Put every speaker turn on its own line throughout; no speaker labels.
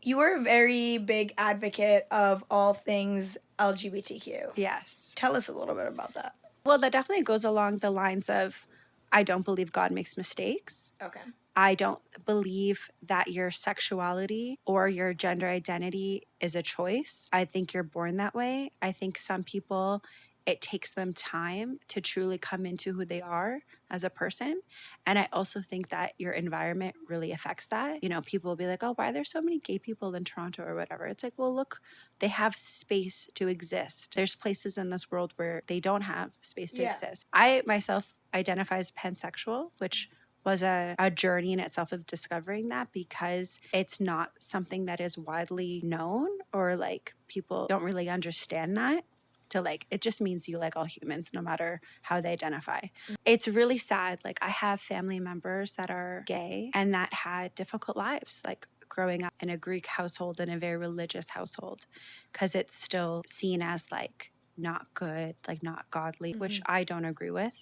You are a very big advocate of all things LGBTQ.
Yes.
Tell us a little bit about that.
Well, that definitely goes along the lines of I don't believe God makes mistakes.
Okay.
I don't believe that your sexuality or your gender identity is a choice. I think you're born that way. I think some people, it takes them time to truly come into who they are as a person. And I also think that your environment really affects that. You know, people will be like, oh, why are there so many gay people in Toronto or whatever? It's like, well, look, they have space to exist. There's places in this world where they don't have space to exist. I myself identify as pansexual, which was a journey in itself of discovering that, because it's not something that is widely known, or like people don't really understand that. To like, it just means you like all humans no matter how they identify. It's really sad. Like, I have family members that are gay and that had difficult lives, like growing up in a Greek household and a very religious household, because it's still seen as like not good, like not godly, which I don't agree with.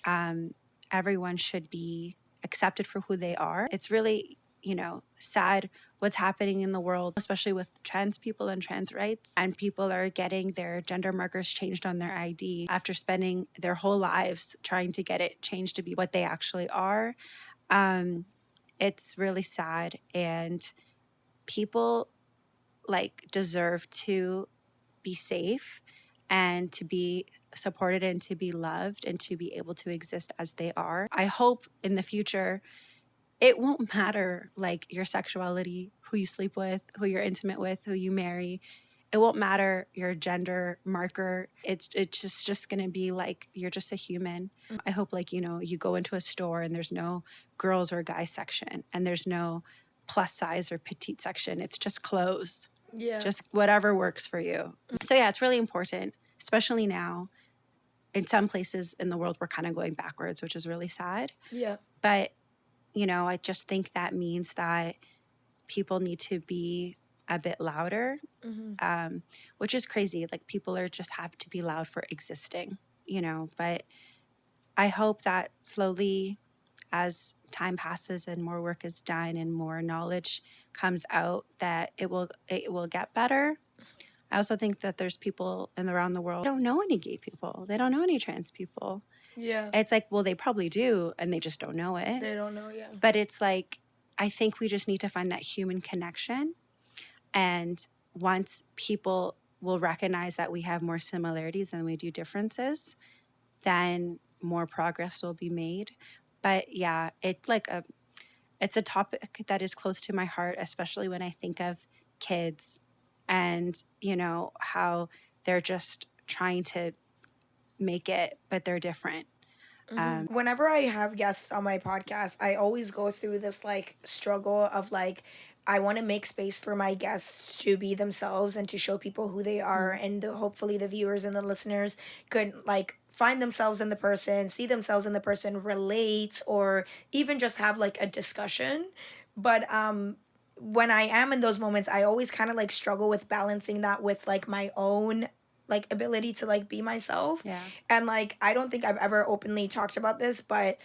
Everyone should be accepted for who they are. It's really, you know, sad what's happening in the world, especially with trans people and trans rights. And people are getting their gender markers changed on their ID after spending their whole lives trying to get it changed to be what they actually are. It's really sad. And people like deserve to be safe and to be supported and to be loved and to be able to exist as they are. I hope in the future it won't matter like your sexuality, who you sleep with, who you're intimate with, who you marry. It won't matter your gender marker. It's just going to be like you're just a human. I hope, like, you know, you go into a store and there's no girls or guys section and there's no plus size or petite section. It's just clothes.
Yeah.
Just whatever works for you. So yeah, it's really important, especially now. In some places in the world, we're kind of going backwards, which is really sad.
Yeah.
But you know, I just think that means that people need to be a bit louder, which is crazy. Like, people are just have to be loud for existing, you know. But I hope that slowly, as time passes and more work is done and more knowledge comes out, that it will get better. I also think that there's people around the world who don't know any gay people. They don't know any trans people.
Yeah.
It's like, well, they probably do, and they just don't know it.
They don't know, yeah.
But it's like, I think we just need to find that human connection. And once people will recognize that we have more similarities than we do differences, then more progress will be made. But yeah, it's like it's a topic that is close to my heart, especially when I think of kids and, you know, how they're just trying to make it, but they're different.
Whenever I have guests on my podcast, I always go through this like struggle of like, I want to make space for my guests to be themselves and to show people who they are, and hopefully the viewers and the listeners could like find themselves in the person, see themselves in the person, relate, or even just have like a discussion. But when I am in those moments, I always kind of like struggle with balancing that with like my own like ability to like be myself.
Yeah.
And like I don't think I've ever openly talked about this, but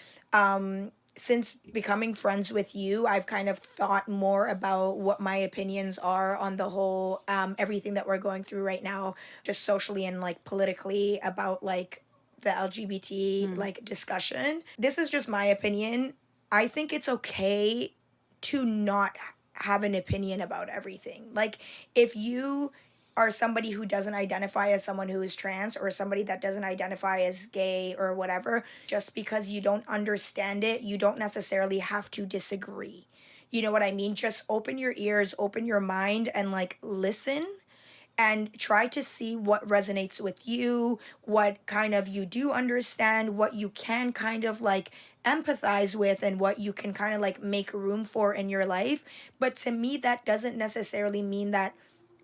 since becoming friends with you, I've kind of thought more about what my opinions are on the whole everything that we're going through right now, just socially and like politically, about like the LGBT like discussion. This is just my opinion. I think it's okay to not have an opinion about everything. Like, if you are somebody who doesn't identify as someone who is trans, or somebody that doesn't identify as gay or whatever, just because you don't understand it, you don't necessarily have to disagree. You know what I mean? Just open your ears, open your mind, and like listen and try to see what resonates with you, what kind of you do understand, what you can kind of like empathize with, and what you can kind of like make room for in your life. But to me, that doesn't necessarily mean that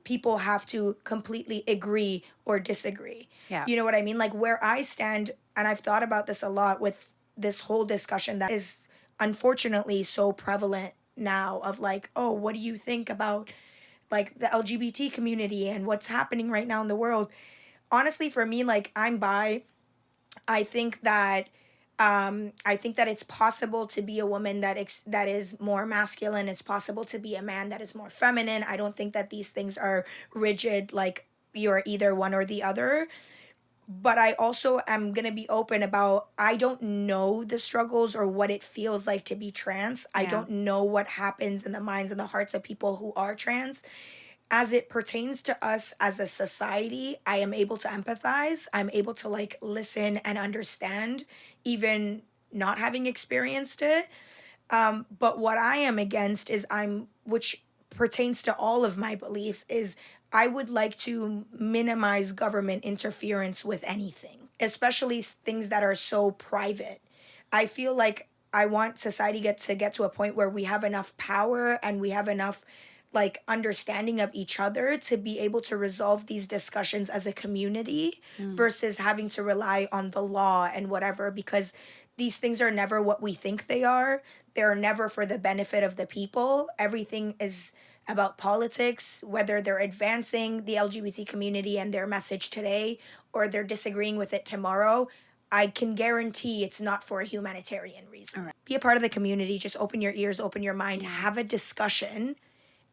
people have to completely agree or disagree.
Yeah.
You know what I mean? Like, where I stand, and I've thought about this a lot with this whole discussion that is unfortunately so prevalent now, of like, oh, what do you think about like the LGBT community and what's happening right now in the world? Honestly, for me, like, I'm bi. I think that I think that it's possible to be a woman that is more masculine. It's possible to be a man that is more feminine. I don't think that these things are rigid, like you're either one or the other. But I also am going to be open about I don't know the struggles or what it feels like to be trans. I
Yeah.
don't know what happens in the minds and the hearts of people who are trans. As it pertains to us as a society, I am able to empathize. I'm able to like listen and understand, even not having experienced it. But what I am against is which pertains to all of my beliefs, is I would like to minimize government interference with anything, especially things that are so private. I feel like I want society to get to a point where we have enough power and we have enough like understanding of each other to be able to resolve these discussions as a community versus having to rely on the law and whatever, because these things are never what we think they are. They're never for the benefit of the people. Everything is about politics, whether they're advancing the LGBT community and their message today or they're disagreeing with it tomorrow. I can guarantee it's not for a humanitarian reason.
Right.
Be a part of the community, just open your ears, open your mind, have a discussion,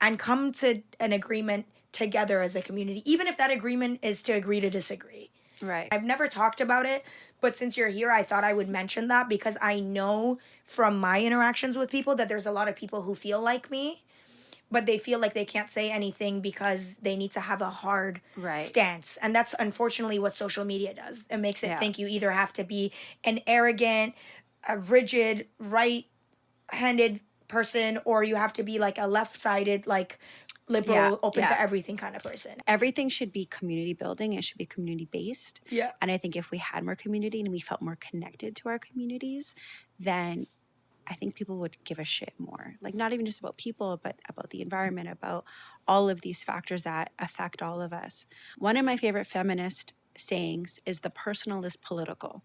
and come to an agreement together as a community, even if that agreement is to agree to disagree.
Right.
I've never talked about it, but since you're here, I thought I would mention that because I know from my interactions with people that there's a lot of people who feel like me, but they feel like they can't say anything because they need to have a hard
Right.
stance. And that's unfortunately what social media does. It makes it
Yeah.
think you either have to be an arrogant, a rigid, right-handed person, or you have to be like a left-sided, like liberal,
Yeah,
open
yeah.
to everything kind of person.
Everything should be community building. It should be community based.
Yeah.
And I think if we had more community and we felt more connected to our communities, then I think people would give a shit more. Like, not even just about people, but about the environment, about all of these factors that affect all of us. One of my favorite feminist sayings is the personal is political,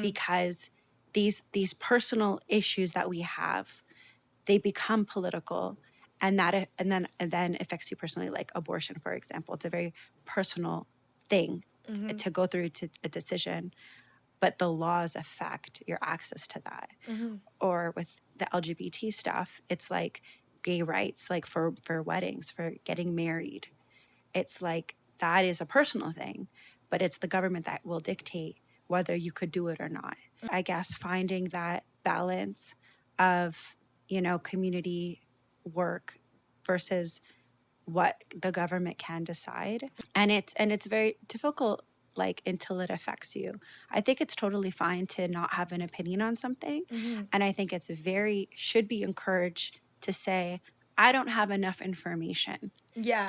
because these personal issues that we have, they become political, and then affects you personally, like abortion, for example. It's a very personal thing to go through to a decision, but the laws affect your access to that. Or with the LGBT stuff, it's like gay rights, like for weddings, for getting married. It's like that is a personal thing, but it's the government that will dictate whether you could do it or not. I guess finding that balance of, community work versus what the government can decide. And it's very difficult, like, until it affects you. I think it's totally fine to not have an opinion on something. And I think it's should be encouraged to say, I don't have enough information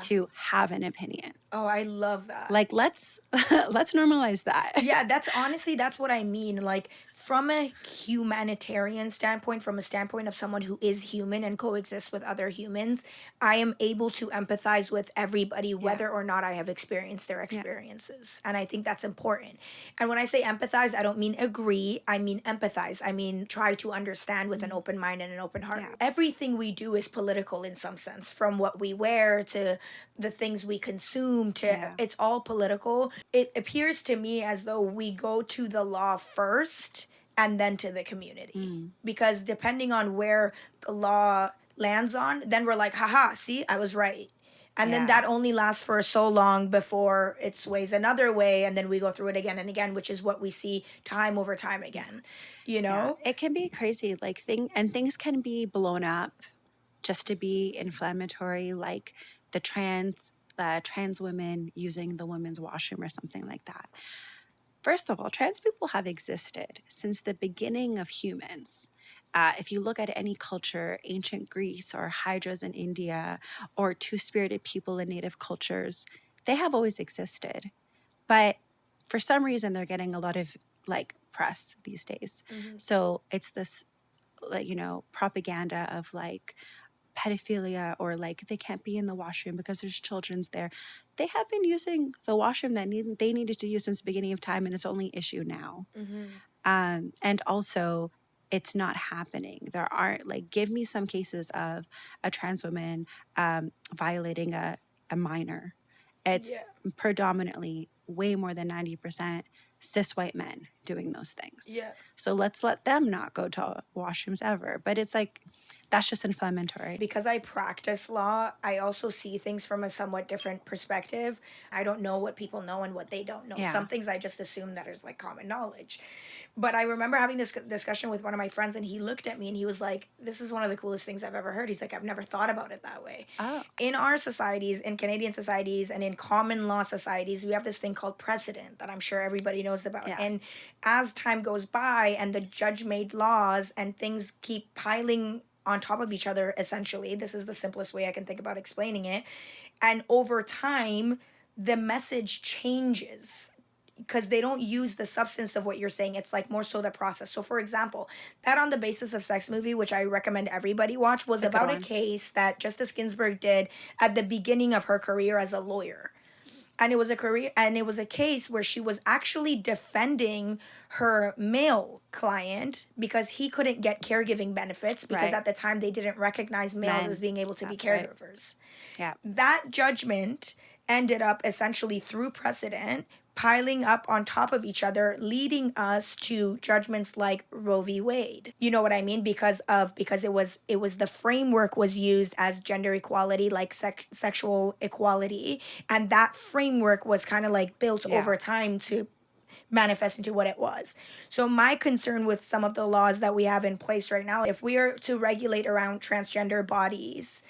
to have an opinion.
Oh, I love that.
Like, let's normalize that.
Yeah, that's what I mean. Like, from a humanitarian standpoint, from a standpoint of someone who is human and coexists with other humans, I am able to empathize with everybody, whether or not I have experienced their experiences. And I think that's important. And when I say empathize, I don't mean agree. I mean empathize. I mean try to understand with an open mind and an open heart.
Yeah.
Everything we do is political in some sense, from what we wear to the things we consume to it's all political. It appears to me as though we go to the law first and then to the community, because depending on where the law lands on, then we're like, haha, see, I was right. And then that only lasts for so long before it sways another way, and then we go through it again and again, which is what we see time over time again.
It can be crazy, like things can be blown up just to be inflammatory, like the trans women using the women's washroom or something like that. First of all, trans people have existed since the beginning of humans. If you look at any culture, ancient Greece or Hydras in India, or two-spirited people in native cultures, they have always existed. But for some reason, they're getting a lot of like press these days. So it's this, like, propaganda of like pedophilia, or like they can't be in the washroom because there's children's there. They have been using the washroom that they needed to use since the beginning of time, and it's only issue now. And also, it's not happening. There aren't, like, give me some cases of a trans woman violating a minor. It's predominantly way more than 90% cis white men doing those things.
Yeah.
So let's let them not go to washrooms ever. But it's like, that's just inflammatory.
Because I practice law, I also see things from a somewhat different perspective. I don't know what people know and what they don't know.
Yeah.
Some things I just assume that is like common knowledge. But I remember having this discussion with one of my friends, and he looked at me and he was like, "This is one of the coolest things I've ever heard." He's like, "I've never thought about it that way."
Oh.
In our societies, in Canadian societies, and in common law societies, we have this thing called precedent that I'm sure everybody knows about.
Yes.
And as time goes by and the judge made laws and things keep piling on top of each other, essentially, this is the simplest way I can think about explaining it. And over time, the message changes because they don't use the substance of what you're saying. It's like more so the process. So for example, that On the Basis of Sex movie, which I recommend everybody watch, was about a case that Justice Ginsburg did at the beginning of her career as a lawyer. And it was a case where she was actually defending her male client because he couldn't get caregiving benefits because
Right.
at the time they didn't recognize males
Men.
as being able to be
That's right.
caregivers.
Yeah.
That judgment ended up essentially through precedent piling up on top of each other, leading us to judgments like Roe v. Wade. You know what I mean? Because it was the framework was used as gender equality, like sexual equality, and that framework was kind of like built over time to manifest into what it was. So my concern with some of the laws that we have in place right now, if we are to regulate around transgender bodies,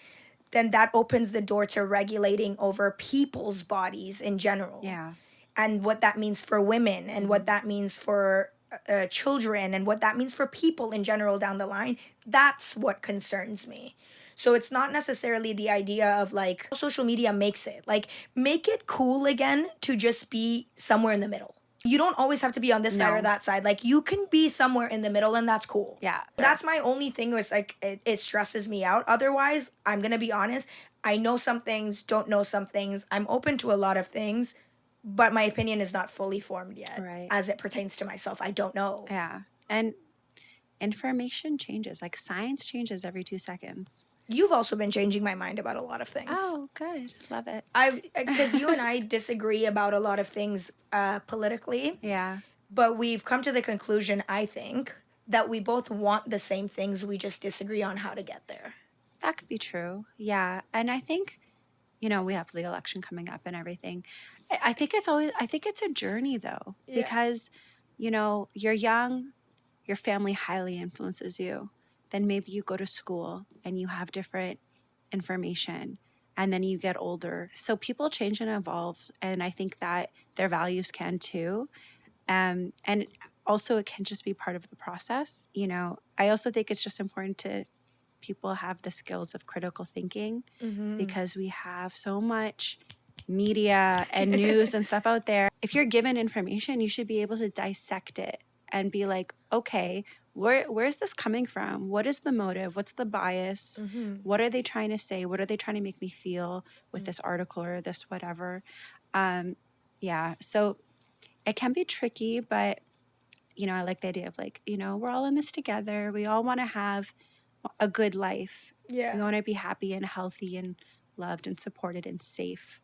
then that opens the door to regulating over people's bodies in general.
Yeah.
And what that means for women and what that means for children and what that means for people in general down the line. That's what concerns me. So it's not necessarily the idea of like social media makes it. Like make it cool again to just be somewhere in the middle. You don't always have to be on this side or that side. Like you can be somewhere in the middle and that's cool.
Yeah.
That's my only thing was like it stresses me out. Otherwise, I'm going to be honest. I know some things, don't know some things. I'm open to a lot of things. But my opinion is not fully formed yet as it pertains to myself. I don't know.
Yeah. And information changes. Like science changes every 2 seconds.
You've also been changing my mind about a lot of things.
Oh, good. Love it.
Because you and I disagree about a lot of things politically.
Yeah.
But we've come to the conclusion, I think, that we both want the same things. We just disagree on how to get there.
That could be true. Yeah. And I think, we have the election coming up and everything. I think it's a journey though, because, you're young, your family highly influences you. Then maybe you go to school and you have different information and then you get older. So people change and evolve. And I think that their values can too. And also it can just be part of the process. I also think it's just important to people have the skills of critical thinking because we have so much media and news and stuff out there. If you're given information, you should be able to dissect it and be like, okay, where's this coming from? What is the motive? What's the bias? What are they trying to say? What are they trying to make me feel with this article or this whatever? So it can be tricky, but I like the idea of like, we're all in this together. We all want to have a good life.
Yeah.
We want to be happy and healthy and loved and supported and safe.